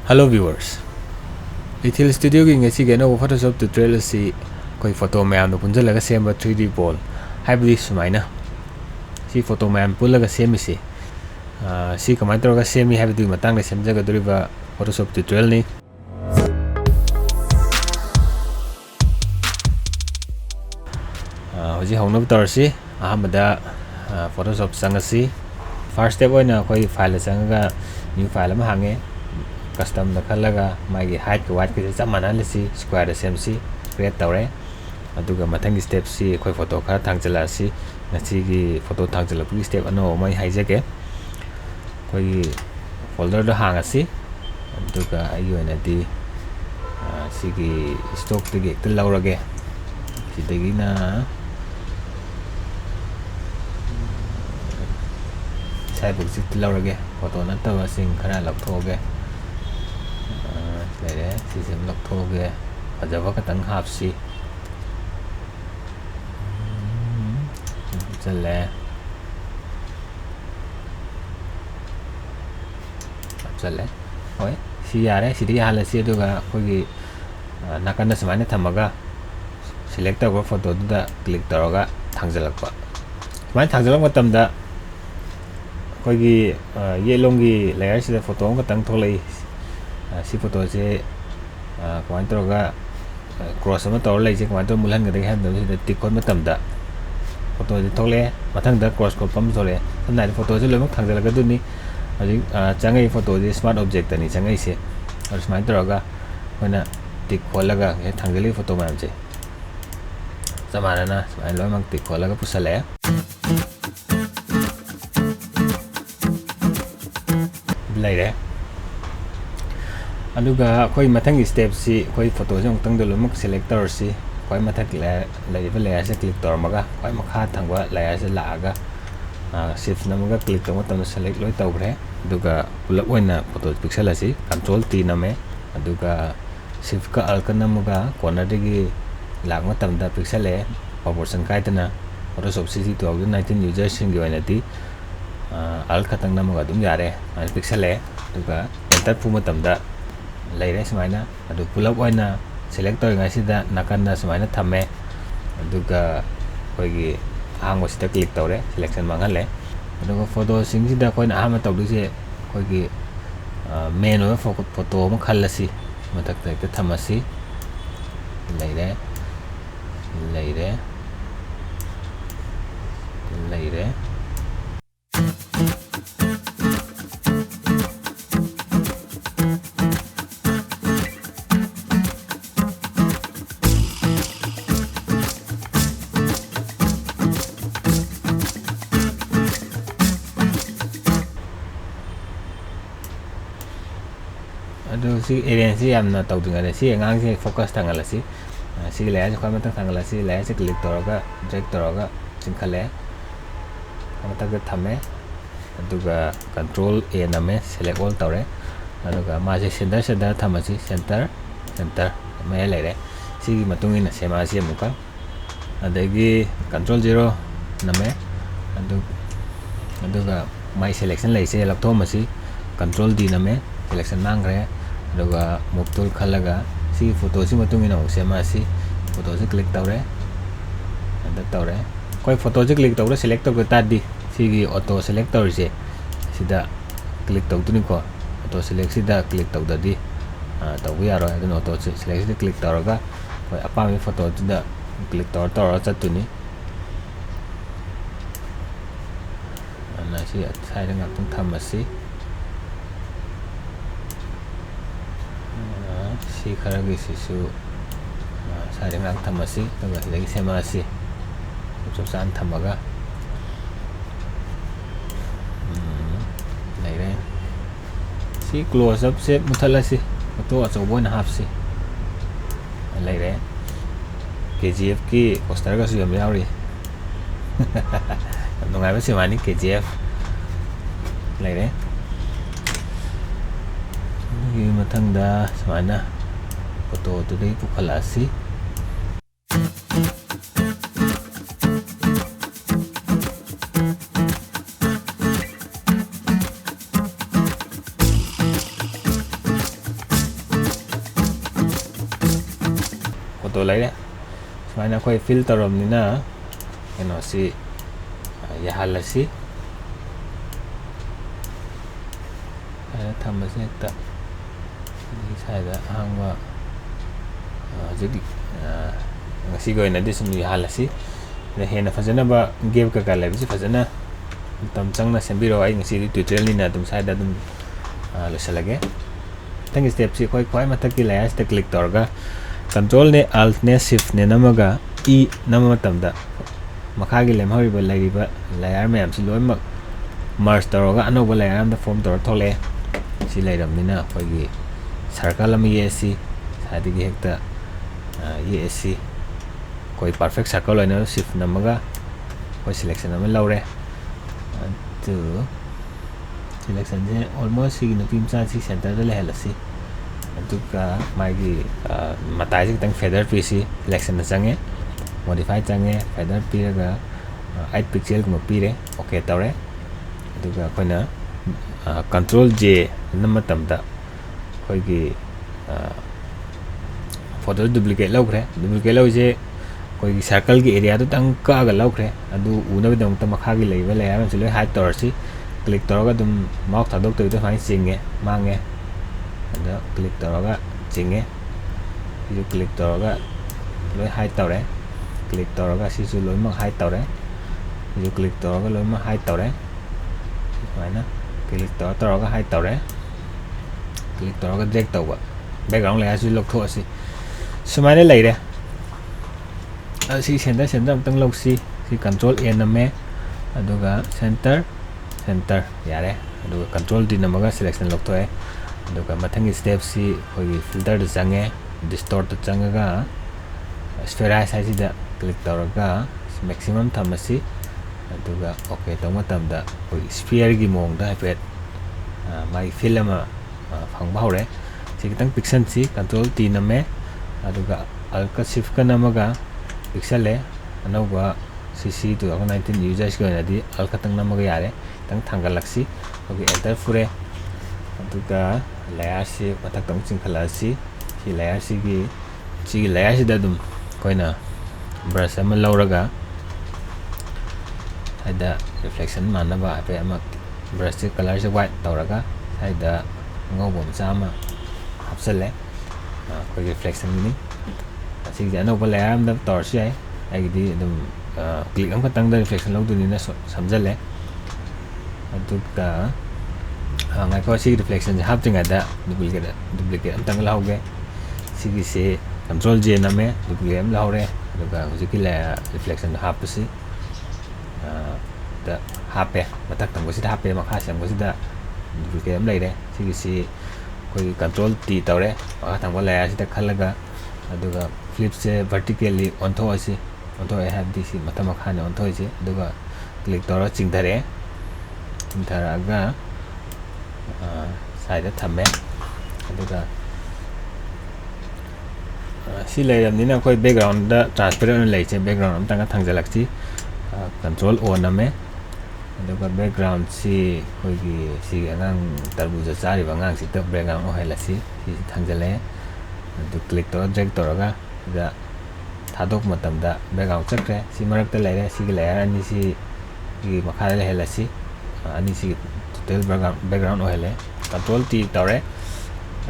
Hello viewers. Ithil Studio gi ngasi gena Photoshop tutorial si koi photo mayam no punjalaga semba 3D ball haibdi sumaina si photo mayam pulaga semi si kamai tawga semi haibdi matang le semjaga duriba Photoshop tutorial ni hoji hongnob tarsi ahamada Photoshop sangasi first step oina koi file sangaga new file ma hange custom da khalaga magi height ko weight ko chamana lesi square da semsi create tawre aduga mathang step si koi photo khara thangchala si ngasi gi photo thangchala pu step ano mai haijake koi folder da hangasi aduga ayo na di sigi stock tege ekta laurage sidagi na sai buk sit laurage photo na tawa sing khara lakthoge Lere sistem lakthoge ajaba katang hapsi chale oi si yare sidi halasi aduga kogi nakanda samane thamaga select tawba photo da click taraga thangjalakpa mai thangjalak matamda kogi yelongi layer sida photo katang tholai si photo je kamai tawga cross ama tawra lai je kamai taw mulhan ga dei han da tik kon matamda photo je thole mathang da cross ko pam thole sanai photo je lomak thangjalaga duni aji changai photo je smart object ani changai se ar smart tawga hoina tik kholaga he thangjali photo ma je samana na smai lomak tik kholaga pusale laire aduga koi mathang step si koi photo jong tang de lomak selector si koi mathak la layer se click tor maga koi makha thangwa layer se laaga shift namaga click tong tam select loi tawre aduga pulak oina photo pixel asi control t name aduga shift ka alt ka namaga corner degi lagma tamda pixel e proportion kaitana Photoshop CC 2019 user singi oina ti alt khatang namaga dum yare pixel e aduga enter pu matamda laire sumaina adu pulak oina select toy ngasida nakanda sumaina thame aduga koigi hango sita click tawre selection mangale aduga photo singsida koina ahama tawduse koigi main oil photo ma khallasi matak ta thamasi laire adu si area si amna tawdinga si angang si focus thangalasi si layer si khama thangalasi layer si click toraga drag toraga chingkhale amataga thame aduga control a name select all tawre aduga ma si center thamasi center mai laire si gi matungina sema si amuka adagi control 0 name aduga mai selection laise lapthomasi control d name selection mangre aduga move tool khalaga si photo si matungina sema si photo si click tawre anda tawre koi photo si click tawre select tawga tadi si gi auto select tawre sida click tawduni ko auto select sida click tawdadi tawbu yaro adun auto select sida click tawraga koi apami photo da click tawra chatuni ana si side ngaktung thamasi si kharagi sisu sare ngang thamasi taga hidagi semasi chopsan thamaga laire si close up se muthalasi photo achobon hapsi laire KGF ki poster ga su yam yauri nungai ba semani KGF laire gi mathangda samana photo today pukhalasi photo leire sumaina khoi fill taramnina keno si yahalasi ana thamase ta di saida angwa jigi ngasi goina disum yahalasi ne hena fajana ba game ka kala bisi fajana tam changna sembiro ai ngasi tutorial ni na dum saida dum lo salage tang step si khoi mathak ki layers ta click torga control ne alt ne shift ne namaga e nama tamda makha gi lemhari ba lariba layer me am si loimak merge toroga anoba layer am da form tor thole si lairam nina khoi gi circle am ye si sadi gi hekta ye si koi perfect circle loina shift namaga koi selection am laure to selection je almost si no tim sa si center da le halasi aduga magi matai ji tang feather piece selection na change modify change feather piece ga 8 pixel ko pire okay tawre aduga koina control j nama tamda koi gi photo duplicate lawre duplicate law je koi gi circle gi area to tang ka ga lawre adu una bi dong ta makha gi leiba layer am chilo hide torsi click toroga dum mouse thadok to fine singe mange ada click toroga singe you click toroga loi hide tore click toroga si su loi mak hide tore you click toroga loi mak hide tore mana click toroga hide tore click toroga drag tawwa background layer su lok tho si sumaina leire si center tang lok si control a na me aduga center yare aduga control d namaga selection lok thoe aduga mathang step si khoi filter da change distort da changaga spherize size da click tawraga maximum thamasi aduga okay tawma tamda khoi sphere gi mong da hafet mai film phangba hore si kitang pixel si control t name aduga alt shift ka namaga pixel le anauga cc 2019 users ko nadi alt katang namaga yare tang thangalaksi okay enter fure aduga layer si mathak tong chingkhalasi si layer si layer si da dum koina brush am lauraga ada reflection manaba ape ama brush si color si white tawraga haida ngobom chama hapsale koi reflection ni si jano ba layer am da torsi ai agidi dum click am katang da reflection law du ni na samjale aduga ngai ko si reflection hap tinga da duplicate am tang lauge sigi se control j na me duplicate am laure aduga hujiki la reflection hap si da hape matak tang si da hape makha sam si da duplicate am leire sigi si koi control t tawre makha tang ba layer si da khalaga aduga flip se vertically ontho asi ontho I have this matam makha ne ontho je aduga click tawra chingdare interaga side thame aduga si leiram ni na koi background da transparent lei che background am tanga thangjalaksi control o na me aduga background si koi gi si angang tarbuja chari bangang si tok background o hailasi si thangjale adu click to drag toraga da thadok matam da background chakre si marak ta leire si layer ani si gi makha le helasi ani si total background o hele control t tore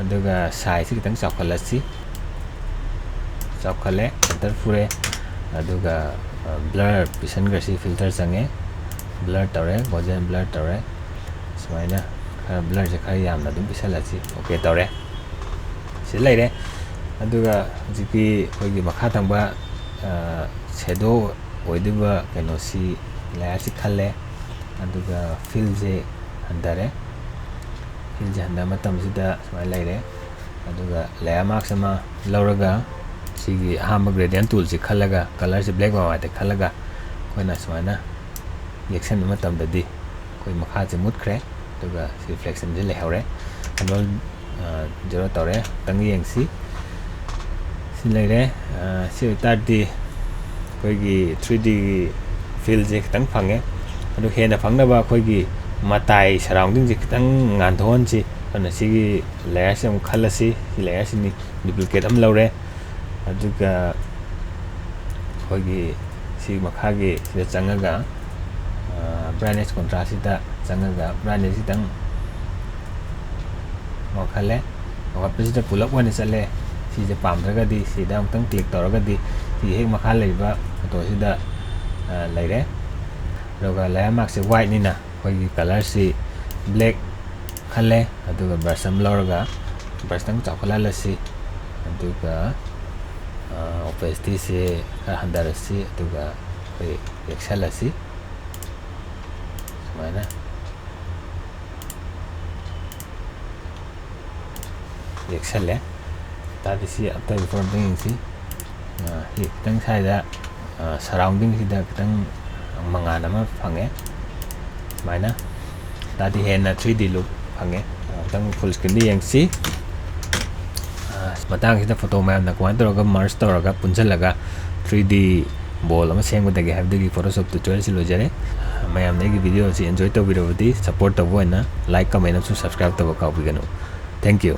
aduga size si kitang chakhalasi chakhale enter fure aduga blur pisan ga si filter change blur tore gaussian blur tore sumaina blur je khai yamna dum pisalasi okay tore si leire aduga jiki khoi makha thangba shadow oidiba keno si layer si khalle aduga fill je handare fill je handa matam sida smai leire aduga layer mark sama lauraga sigi hama gradient tool si khalaga color si black and white khalaga koina smaina action matam dadi koi makha je mut khre aduga si reflection je le hore control 0 tore tang yeng si leire si tardi koi gi 3D fill je tang phange adu hena phangna ba koi gi matai surrounding je tang ngan thon chi ana si layer sam khalasi si layer si ni duplicate am laure aduga khoi si makhagi sida changaga brightness contrast sida changaga brightness sidang mokhale wakapsida pulak wana chale si je pamdraga di sida amtang click toraga di si hek makha leiba photo sida leire roga landmark se white ni na khoi color si black khale aduga brush am lorga brush tang chakhala lasi aduga opacity se handarasi aduga khoi exhalasi mana excel ya tadi si atau recording si kitang saya surrounding kita kitang mangana ma phange mana tadi hena 3D look phange tang full screen di yang si matang kita photo ma na kwan to ga merge to ga punjalaga 3D ball ama sengudagi habdagi photoshop tutorial si lojare mayam ne gi video si enjoy to video di support to boina like comment and subscribe to ka bigano thank you